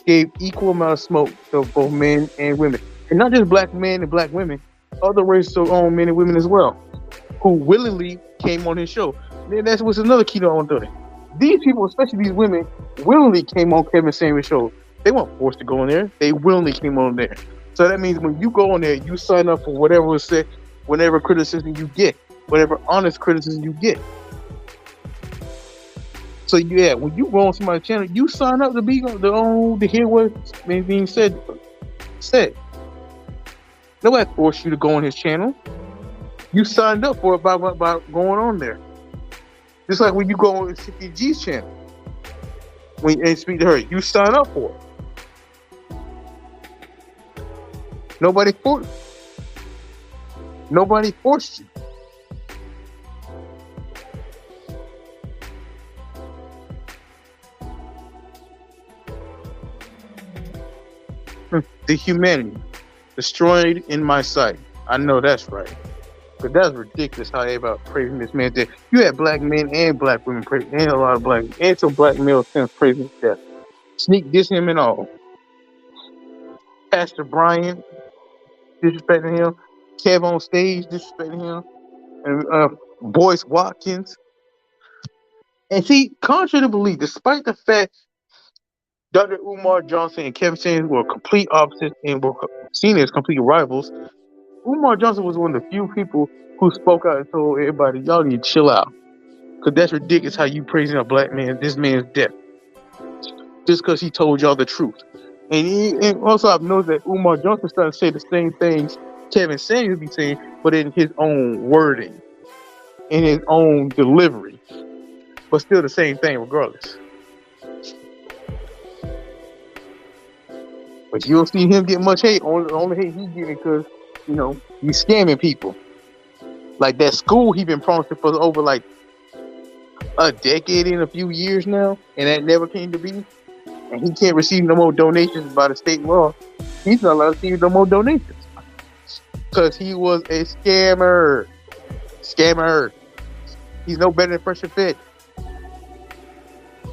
Speaker 1: gave equal amount of smoke to both men and women, and not just black men and black women, other races own men and women as well, who willingly came on his show. Then that's what's another key to I want to do. These people, especially these women, willingly came on Kevin Samuels' show. They weren't forced to go on there. They willingly came on there. So that means when you go on there, you sign up for whatever was said, whatever criticism you get, whatever honest criticism you get. So yeah, when you go on somebody's channel, you sign up to be to hear what's being said. Nobody forced you to go on his channel. You signed up for it by going on there. Just like when you go on CPG's channel, and speak to her, you sign up for it. Nobody forced you. The humanity destroyed in my sight. I know that's right. But that's ridiculous how everybody praising this man's death. You had black men and black women praising, and a lot of black and some black males since praising his death. Sneak diss him and all. Pastor Brian disrespecting him. Kev on stage disrespecting him. And Boyce Watkins. And see, contrary to belief, despite the fact Dr. Umar Johnson and Kevin Samuels were complete opposites and were seen as complete rivals, Umar Johnson was one of the few people who spoke out and told everybody, y'all need to chill out. Because that's ridiculous how you praising a black man, this man's death. Just because he told y'all the truth. And also I've noticed that Umar Johnson started to say the same things Kevin Samuels be saying, but in his own wording, in his own delivery. But still the same thing regardless. But you don't see him get much hate. Only hate he getting because, he's scamming people. Like that school he been promising for over like a decade and a few years now, and that never came to be. And he can't receive no more donations by the state law. He's not allowed to receive no more donations because he was a scammer. He's no better than Fresh and Fit.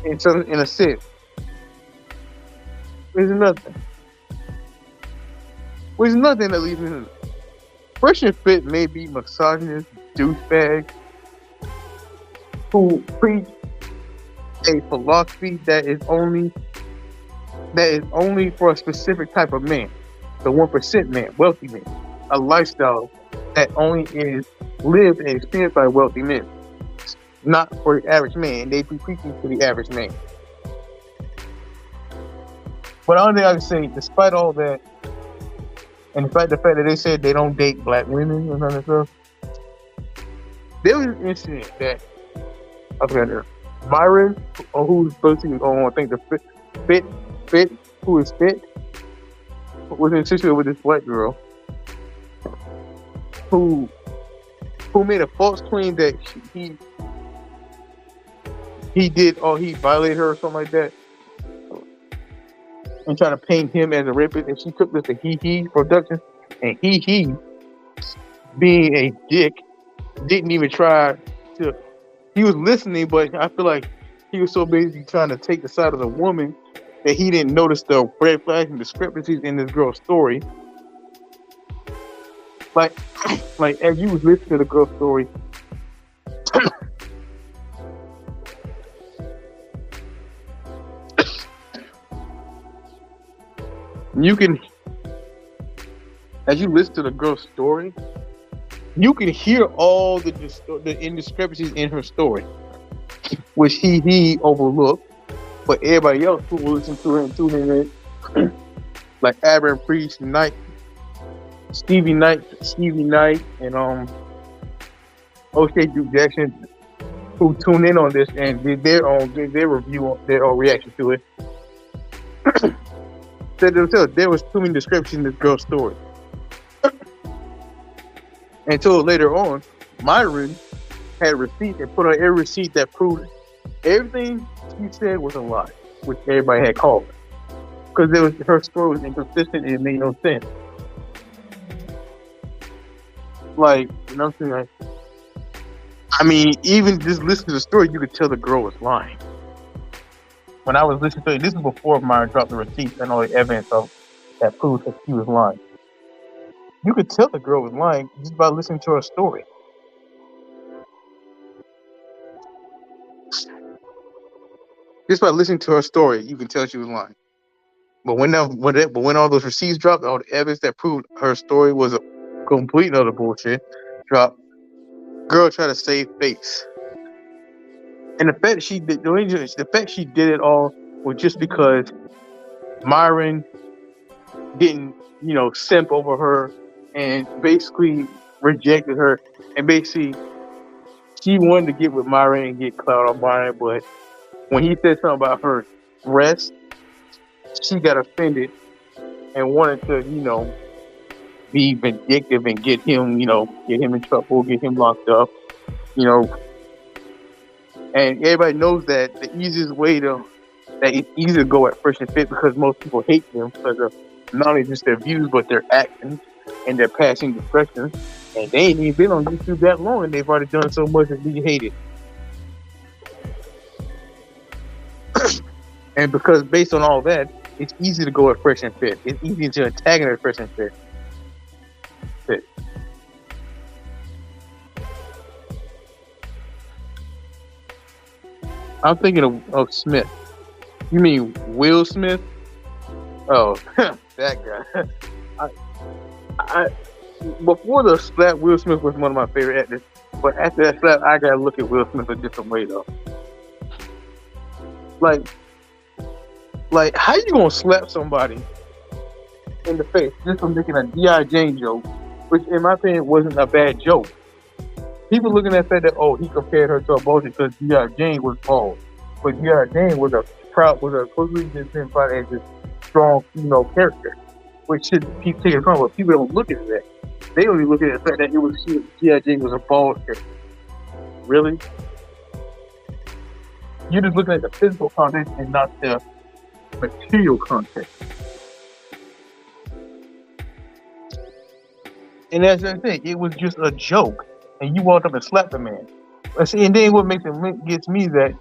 Speaker 1: In a sense. There's another thing. Which is nothing that leaves me. Fresh and Fit may be misogynist douchebags who preach a philosophy that is only for a specific type of man, the 1% man, wealthy man, a lifestyle that only is lived and experienced by wealthy men, not for the average man. They be preaching to the average man. But the only thing I can say, despite all that, and despite the fact that they said they don't date black women and all that stuff, there was an incident that I forgot Myron, or who's supposed to, I think the Fit, who is Fit, was in a situation with this white girl who made a false claim that he did, or he violated her or something like that, and trying to paint him as a rapist. And she took this to he production, and he being a dick didn't even try to. He was listening, but I feel like he was so busy trying to take the side of the woman that he didn't notice the red flags and discrepancies in this girl's story. Like as you was listening to the girl's story, as you listen to the girl's story, you can hear all the indiscrepancies in her story, which he overlooked, but everybody else who will listen to him tune in, like Aaron Priest, Stevie Knight, and O'Shea Duke Jackson, who tune in on this and did their review, their reaction to it, said themselves there was too many descriptions in this girl's story. Until later on, Myron had receipts and put on every receipt that proved everything she said was a lie, which everybody had called her. Because her story was inconsistent and it made no sense. Like, you know what I'm saying? Like, I mean, even just listening to the story, you could tell the girl was lying. When I was listening to it, this was before Myron dropped the receipts and all the evidence that proved that she was lying. You could tell the girl was lying just by listening to her story. Just by listening to her story, you can tell she was lying. But when all those receipts dropped, all the evidence that proved her story was a complete other bullshit dropped, girl tried to save face. And the fact she did it all was just because Myron didn't, simp over her and basically rejected her. And basically, she wanted to get with Myron and get clout on Myron, but when he said something about her breast, she got offended and wanted to, be vindictive and get him in trouble, get him locked up, And everybody knows that it's easy to go at Fresh and Fit because most people hate them because of not only just their views, but their actions and their passing expressions. And they ain't even been on YouTube that long, and they've already done so much that we hate it. And because based on all that, it's easy to go at Fresh and Fit. It's easy to antagonize Fresh and Fit. I'm thinking of Smith. You mean Will Smith? Oh, that guy. Before the slap, Will Smith was one of my favorite actors. But after that slap, I gotta look at Will Smith a different way, though. Like, how you gonna slap somebody in the face just for making a G.I. Jane joke, which in my opinion wasn't a bad joke? People looking at that, he compared her to a bully because G.I. Jane was bald. But G.I. Jane was a supposedly just identified as a strong female character, which should be taken from, but people don't look at that. They only look at the fact that G.I. Jane was a bald character. Really? You're just looking at the physical content and not the material content. And as I said, it was just a joke. And you walked up and slapped the man. And then what gets me that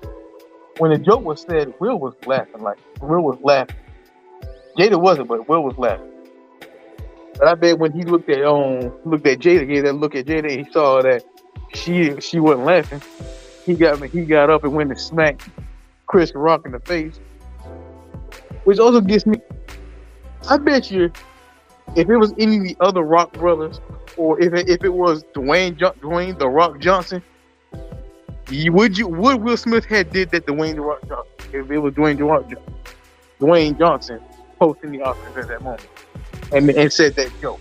Speaker 1: when the joke was said, Will was laughing. Jada wasn't, but Will was laughing. But I bet when he looked at Jada, gave that look at Jada, and he saw that she wasn't laughing. He got up and went and smacked Chris Rock in the face, which also gets me. I bet you, if it was any of the other Rock brothers, or if it was Dwayne the Rock Johnson, would Will Smith had did that to Dwayne the Rock Johnson? If it was Dwayne Johnson posting the Oscars at that moment, and said that joke,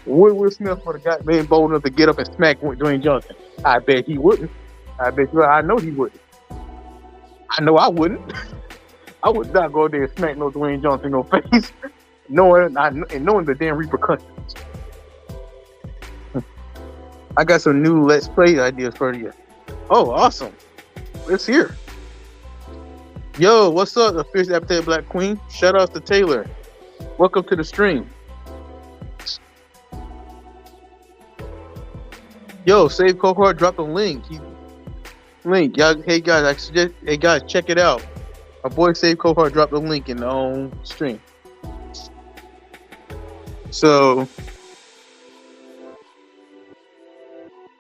Speaker 1: would Will Smith would have got man bold enough to get up and smack Dwayne Johnson? I bet he wouldn't. I know he wouldn't. I know I wouldn't. I would not go there and smack no Dwayne Johnson in no face, knowing the damn repercussions. I got some new Let's Play ideas for you. Oh, awesome. It's here. Yo, what's up, the Fierce Appetite Black Queen? Shout out to Taylor. Welcome to the stream. Yo, Save Cohort dropped a link. Y'all, hey guys, check it out. My boy Save Cohort dropped a link in the stream. So,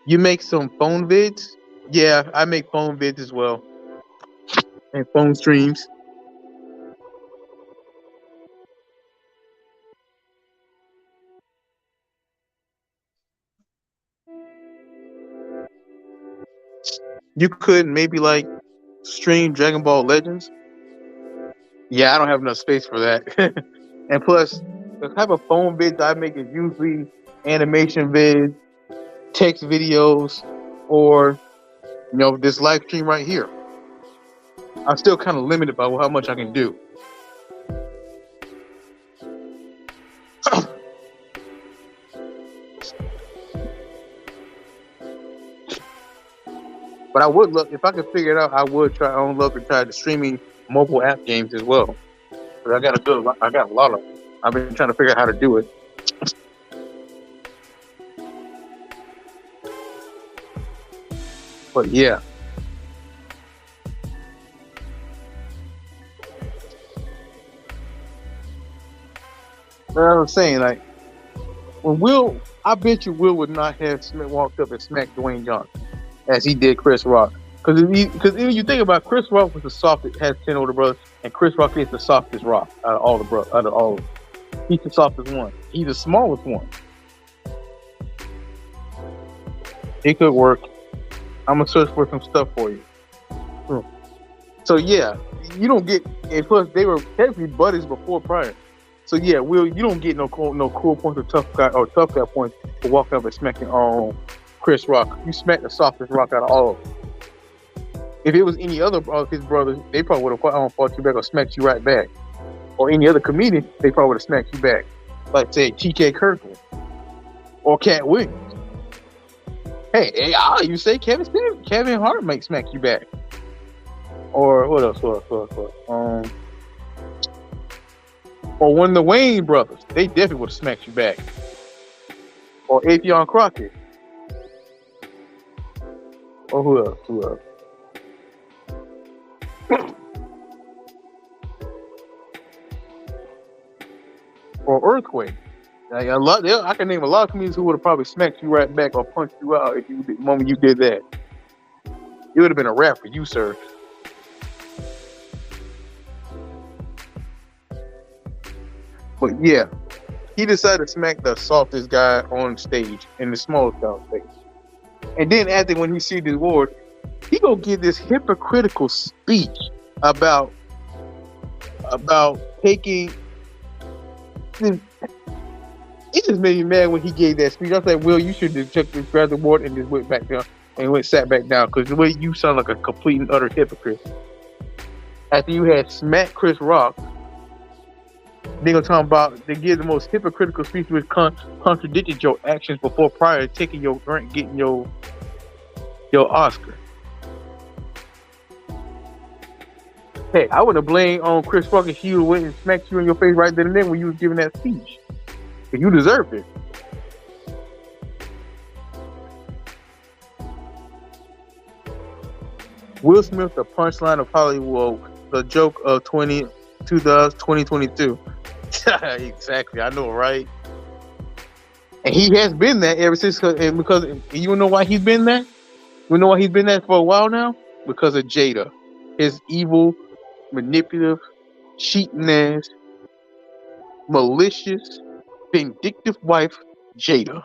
Speaker 1: you make some phone vids? Yeah, I make phone vids as well. And phone streams. You could maybe like stream Dragon Ball Legends. Yeah, I don't have enough space for that. And plus, the type of phone vids I make is usually animation vids, text videos, or this live stream right here. I'm still kind of limited by how much I can do. But I would look, if I could figure it out, I would try the streaming mobile app games as well. But I got a lot of them. I've been trying to figure out how to do it. But yeah. But I was saying, like, I bet you Will would not have walked up and smacked Dwayne Johnson as he did Chris Rock. Because if you think about it, Chris Rock was the softest, has 10 older brothers, and Chris Rock is the softest Rock out of all the brothers. Out of all of them. He's the softest one. He's the smallest one. It could work. I'm gonna search for some stuff for you. So yeah, you don't get. And plus, they were technically buddies before prior. So yeah, Will, you don't get no cool points or tough guy points for walking up and smacking Chris Rock. You smacked the softest Rock out of all of them. If it was any other of his brothers, they probably would have fought you back or smacked you right back. Or any other comedian, they probably would have smacked you back. Like say T.K. Kirkland or Cat Williams. Hey, you say Kevin Hart might smack you back. Or what else? Or one of the Wayne brothers, they definitely would have smacked you back. Or Afion Crockett. Or who else? Or Earthquake. Like I can name a lot of comedians who would have probably smacked you right back or punched you out if the moment you did that. It would have been a wrap for you, sir. But yeah, he decided to smack the softest guy on stage in the smallest guy on stage. And then after, when he see the award, he gonna give this hypocritical speech about taking. It just made me mad when he gave that speech. I was like, Will, you should have took this grab the award and just went back down and sat back down, because the way you sound like a complete and utter hypocrite. After you had smacked Chris Rock, they gonna talk about, they give the most hypocritical speech which contradicted your actions before prior to taking your rank, getting your Oscar. Hey, I would have blamed on Chris Rock if he would have went and smacked you in your face right then and there when you was giving that speech. Because you deserved it. Will Smith, the punchline of Hollywood, the joke of 2022. Exactly, I know, right? And he has been that ever since. And because you know why he's been that? You know why he's been that for a while now? Because of Jada, his evil, manipulative, cheating ass, malicious, vindictive wife, Jada.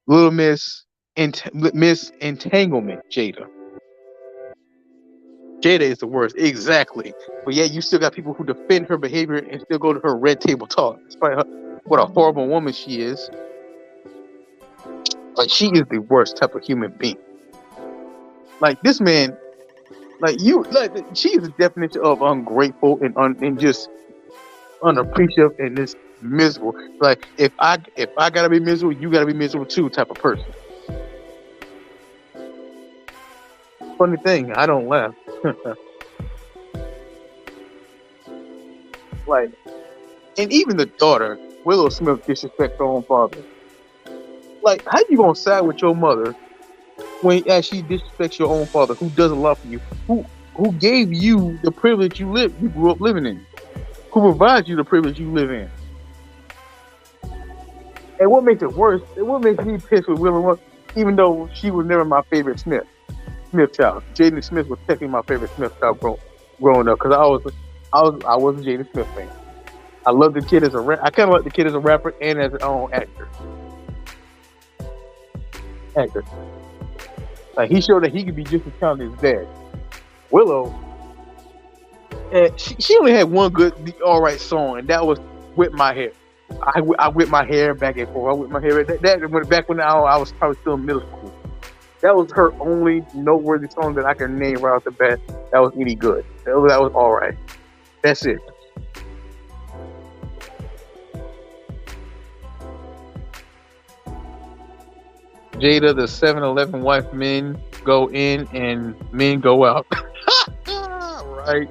Speaker 1: Little Miss Entanglement, Jada. Jada is the worst, exactly. But yeah, you still got people who defend her behavior and still go to her red table talk, despite what a horrible woman she is. Like she is the worst type of human being. Like this man, she is the definition of ungrateful and just unappreciative and just miserable. Like if I gotta be miserable, you gotta be miserable too, type of person. Funny thing, I don't laugh. Like, and even the daughter, Willow Smith, disrespects her own father. Like, how you gonna side with your mother when as she disrespects your own father, who does a lot for you, who gave you the privilege you grew up living in, who provides you the privilege you live in? And what makes it worse, and what makes me pissed with Willow, even though she was never my favorite Smith child. Jaden Smith was technically my favorite Smith child growing up, because I was a Jaden Smith fan. I love the kid as I kind of like the kid as a rapper and as an own actor. Like he showed that he could be just as talented as his dad. Willow, and she only had one good, all right song, and that was "Whip My Hair." I whip my hair back and forth. I whip my hair. That went back when I was probably still in middle school. That was her only noteworthy song that I can name right off the bat. That was any good. That was all right. That's it. Jada, the 7-Eleven wife, men go in and men go out. Right.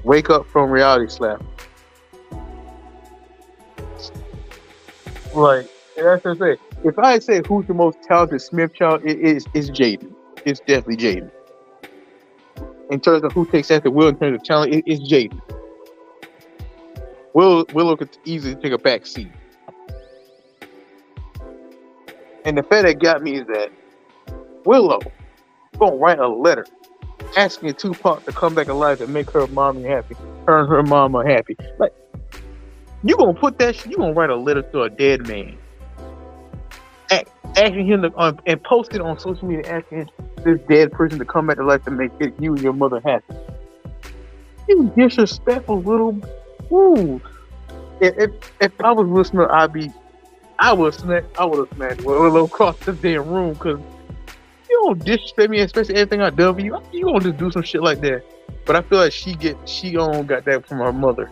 Speaker 1: Wake up from reality slap. Like, that's what I say. If I say who's the most talented Smith child, it's Jaden. It's definitely Jaden. In terms of who takes after Will, in terms of talent, it's Jaden. Willow could easily take a back seat. And the fact that got me is that Willow gonna write a letter asking Tupac to come back alive and make her mommy happy, her and her mama happy. Like, you gonna put that shit, you gonna write a letter to a dead man, asking him to and post it on social media, asking this dead person to come back to life to make you and your mother happy. You disrespectful little. Ooh. If I was listening, I would have smacked Willow across the damn room, because you don't disrespect me, especially everything I done for you. You gonna just do some shit like that. But I feel like she got that from her mother,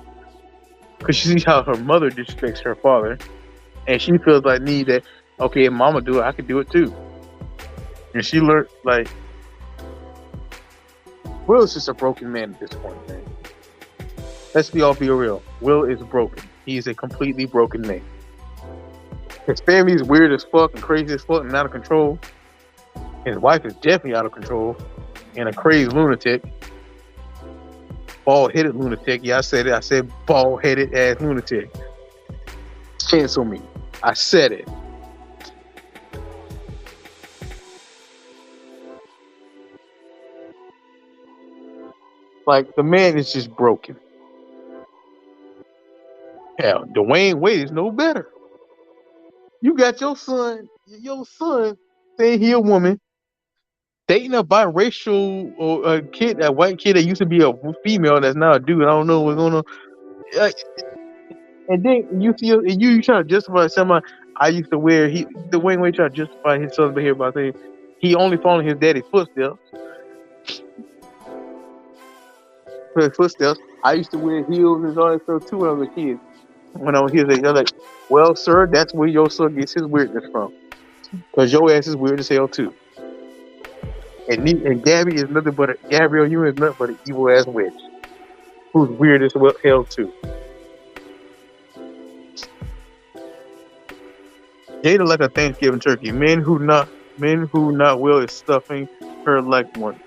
Speaker 1: because she sees how her mother disrespects her father, and she feels like that. Okay, if mama do it, I can do it too. And she learned, like, Will is just a broken man at this point, man. Let's be real. Will is broken. He's a completely broken man. His family is weird as fuck and crazy as fuck and out of control. His wife is definitely out of control and a crazy lunatic. Bald-headed lunatic. Yeah, I said it. I said bald-headed ass lunatic. Cancel me. I said it. Like, the man is just broken. Hell, Dwayne Wade is no better. You got your son saying he a woman, dating a biracial or a white kid that used to be a female that's now a dude. I don't know what's going on. And then you try to justify somebody. I used to wear Dwayne Wade try to justify his son's behavior by saying he only following his daddy's footsteps. I used to wear heels and all that stuff too when I was a kid. When I was here, they're like, well, sir, that's where your son gets his weirdness from. Because your ass is weird as hell too. And Gabby is nothing but Gabrielle Union is nothing but an evil ass witch who's weird as hell too. Jada like a Thanksgiving turkey. Men who not will is stuffing her like one.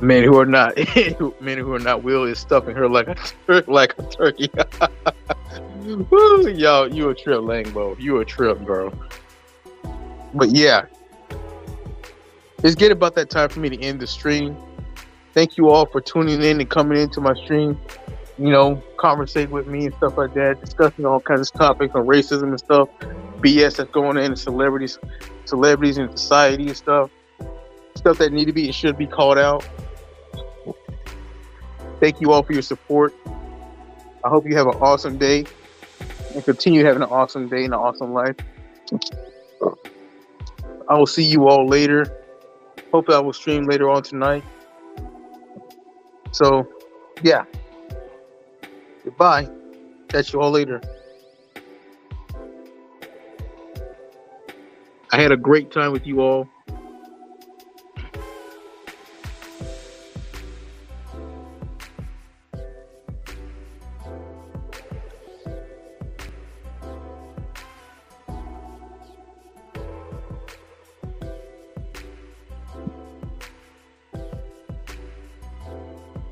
Speaker 1: Men who are not men who are not Will is stuffing her like like a turkey. Woo, y'all, you a trip, Langbo. You a trip, bro. But yeah, it's getting about that time for me to end the stream. Thank you all for tuning in and coming into my stream. You know, conversate with me and stuff like that, discussing all kinds of topics on racism and stuff, BS that's going on in celebrities in society and stuff that need to be and should be called out. Thank you all for your support. I hope you have an awesome day and continue having an awesome day and an awesome life. I will see you all later. Hopefully I will stream later on tonight. So, yeah. Goodbye. Catch you all later. I had a great time with you all.